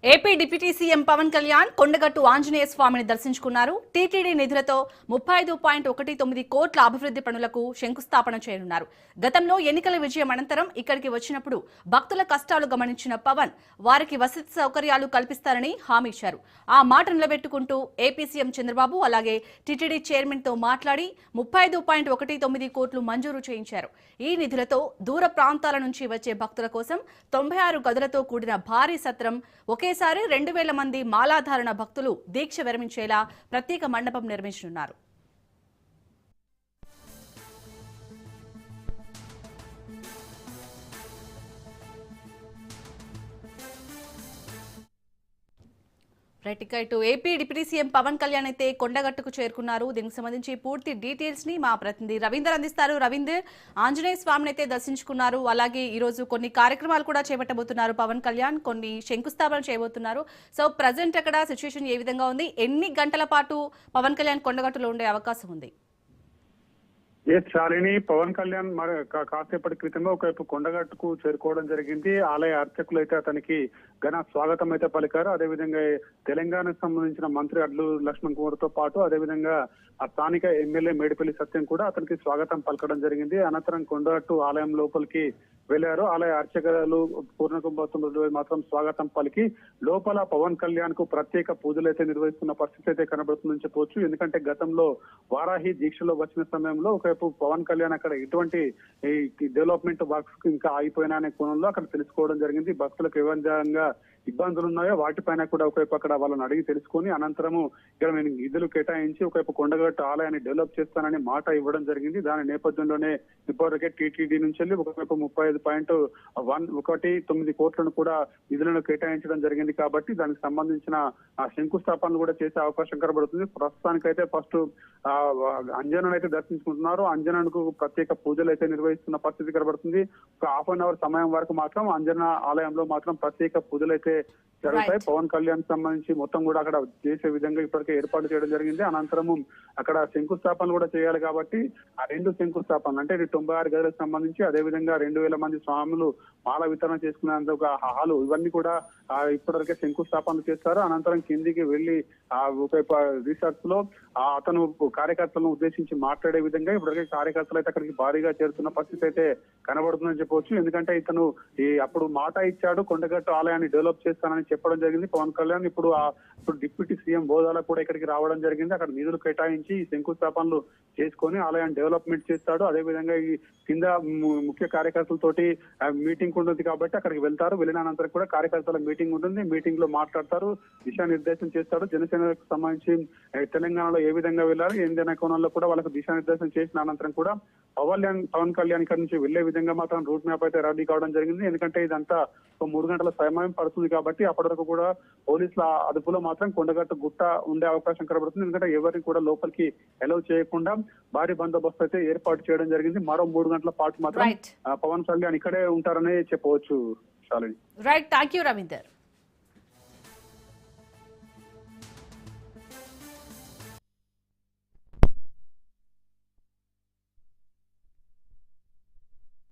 AP deputy CM Pawan Kalyan Kondagattu Anjaneya స్వామిని దర్శించుకున్నారు. TTD నిధులతో 35.19 కోట్ల అభివృద్ధి పనులకు శంకుస్థాపన చేయనున్నారు. గతంలో ఎన్నికల విజయం అనంతరం ఇక్కడికి వచ్చినప్పుడు భక్తుల కష్టాలు గమనించిన పవన్ వారికి వసతి సౌకర్యాలు కల్పిస్తారని హామీ ఇచ్చారు. ఆ మాట నిలబెట్టుకుంటూ ఏపీ సీఎం చంద్రబాబు అలాగే టీటీడీ చైర్మన్ తో మాట్లాడి 35.19 కోట్లు మంజూరు చేయించారు. ఈ నిధులతో దూర ప్రాంతాల నుంచి వచ్చే భక్తుల కోసం 96 గదులతో కూడిన భారీ సత్రం, ఒకేసారి 2000 మంది మాలాధారణ భక్తులు దీక్ష విరమించేలా ప్రత్యేక మండపం నిర్మించనున్నారు. AP deputy CM Pawan Kalyan అయితే కొండగట్టుకు చేరుకున్నారు. దీనికి సంబంధించి పూర్తి డీటెయిల్స్ ని మా ప్రతినిధి రవీందర్ అందిస్తారు. రవీందర్, ఆంజనేయ స్వామిని అయితే దర్శించుకున్నారు. అలాగే ఈ రోజు కొన్ని కార్యక్రమాలు కూడా చేపట్టబోతున్నారు పవన్ కళ్యాణ్, కొన్ని శంకుస్థాపన చేయబోతున్నారు. సో ప్రజెంట్ అక్కడ సిచ్యువేషన్ ఏ విధంగా ఉంది? ఎన్ని గంటల పాటు పవన్ కళ్యాణ్ కొండగట్టులో ఉండే అవకాశం ఉంది? శాలిని, పవన్ కళ్యాణ్ కాసేపటి క్రితమే ఒకవైపు కొండగట్టుకు చేరుకోవడం జరిగింది. ఆలయ అర్చకులు అయితే అతనికి ఘన స్వాగతం అయితే పలికారు. అదేవిధంగా తెలంగాణకు సంబంధించిన మంత్రి అడ్లు లక్ష్మణ్ కుమార్ తో పాటు అదేవిధంగా ఆ స్థానిక ఎమ్మెల్యే మేడిపల్లి సత్యం కూడా అతనికి స్వాగతం పలకడం జరిగింది. అనంతరం కొండగట్టు ఆలయం లోపలికి వెళ్లారు. ఆలయ అర్చకులు పూర్ణకుంభంతో మాత్రం స్వాగతం పలికి లోపల పవన్ కళ్యాణ్ కు ప్రత్యేక పూజలు అయితే నిర్వహిస్తున్న పరిస్థితి అయితే కనబడుతుందని చెప్పవచ్చు. ఎందుకంటే గతంలో వారాహి దీక్షలో వచ్చిన సమయంలో ఒకవైపు పవన్ కళ్యాణ్ అక్కడ ఎటువంటి డెవలప్మెంట్ వర్క్స్ ఇంకా ఆగిపోయినా అనే కోణంలో అక్కడ తెలుసుకోవడం జరిగింది. భక్తులకు ఏ విధంగా ఇబ్బందులు ఉన్నాయో వాటిపైన కూడా ఒకవైపు అక్కడ వాళ్ళని అడిగి తెలుసుకొని అనంతరము ఇక్కడ నేను నిధులు కేటాయించి ఒకవైపు కొండగట్టు ఆలయాన్ని డెవలప్ చేస్తానని మాట ఇవ్వడం జరిగింది. దాని నేపథ్యంలోనే ఇప్పటివరకే టీటీడీ నుంచి వెళ్ళి ఒకవైపు 35.19 కోట్లను కూడా నిధులను కేటాయించడం జరిగింది. కాబట్టి దానికి సంబంధించిన శంకుస్థాపనలు కూడా చేసే అవకాశం కనబడుతుంది. ప్రస్తుతానికైతే ఫస్ట్ అంజనాను అయితే దర్శించుకుంటున్నారు. అంజనాకు ప్రత్యేక పూజలు అయితే నిర్వహిస్తున్న పరిస్థితి కనబడుతుంది. ఒక హాఫ్ అన్ అవర్ సమయం వరకు మాత్రం అంజనా ఆలయంలో మాత్రం ప్రత్యేక పూజలు అయితే జరుగుతాయి. పవన్ కళ్యాణ్ సంబంధించి మొత్తం కూడా అక్కడ చేసే విధంగా ఇప్పటికే ఏర్పాటు చేయడం జరిగింది. అనంతరము అక్కడ శంకుస్థాపన కూడా చేయాలి కాబట్టి ఆ రెండు శంకుస్థాపనలు అంటే 96 గదులకు సంబంధించి అదేవిధంగా 2000 మంది స్వాములు మాల వితరణ చేసుకునేంత ఒక హాలు ఇవన్నీ కూడా ఇప్పటివరకే శంకుస్థాపనలు చేస్తారు. అనంతరం కిందికి వెళ్లి ఒక రీసెర్చ్ లో అతను కార్యకర్తలను ఉద్దేశించి మాట్లాడే విధంగా ఇప్పటికే కార్యకర్తలు అయితే అక్కడికి భారీగా చేరుతున్న పరిస్థితి అయితే కనబడుతుందని చెప్పవచ్చు. ఎందుకంటే ఇతను అప్పుడు మాట ఇచ్చాడు కొండగట్టు ఆలయాన్ని డెవలప్ చేస్తానని చెప్పడం జరిగింది పవన్ కళ్యాణ్. ఇప్పుడు డిప్యూటీ సీఎం హోదాలో కూడా ఇక్కడికి రావడం జరిగింది. అక్కడ నిధులు కేటాయించి శంకుస్థాపనలు చేసుకొని ఆలయాన్ని డెవలప్మెంట్ చేస్తాడు. అదేవిధంగా ఈ కింద ముఖ్య కార్యకర్తలతోటి మీటింగ్ ఉంటుంది కాబట్టి అక్కడికి వెళ్తారు. వెళ్ళిన అనంతరం కూడా కార్యకర్తల మీటింగ్ ఉంటుంది. మీటింగ్ లో మాట్లాడతారు, దిశానిర్దేశం చేస్తాడు. జనసేనకు సంబంధించి తెలంగాణలో ఏ విధంగా వెళ్ళారు ఏందనే కోణంలో కూడా వాళ్ళకు దిశానిర్దేశం చేసిన అనంతరం కూడా పవన్ కళ్యాణ్ ఇక్కడ నుంచి వెళ్లే విధంగా మాత్రం రూట్ మ్యాప్ అయితే రెడీ కావడం జరిగింది. ఎందుకంటే ఇదంతా 3 గంటల సమయం పడుతుంది కాబట్టి అప్పటి వరకు కూడా పోలీసుల అదుపులో మాత్రం కొండగట్టు గుట్ట ఉండే అవకాశం కనబడుతుంది. ఎందుకంటే ఎవరిని కూడా లోపలికి అలౌ చేయకుండా భారీ బందోబస్తు అయితే ఏర్పాటు చేయడం జరిగింది. మరో 3 గంటల పాటు మాత్రం పవన్ కళ్యాణ్ ఇక్కడే ఉంటారనే చెప్పవచ్చు. Right, thank you Ravinder.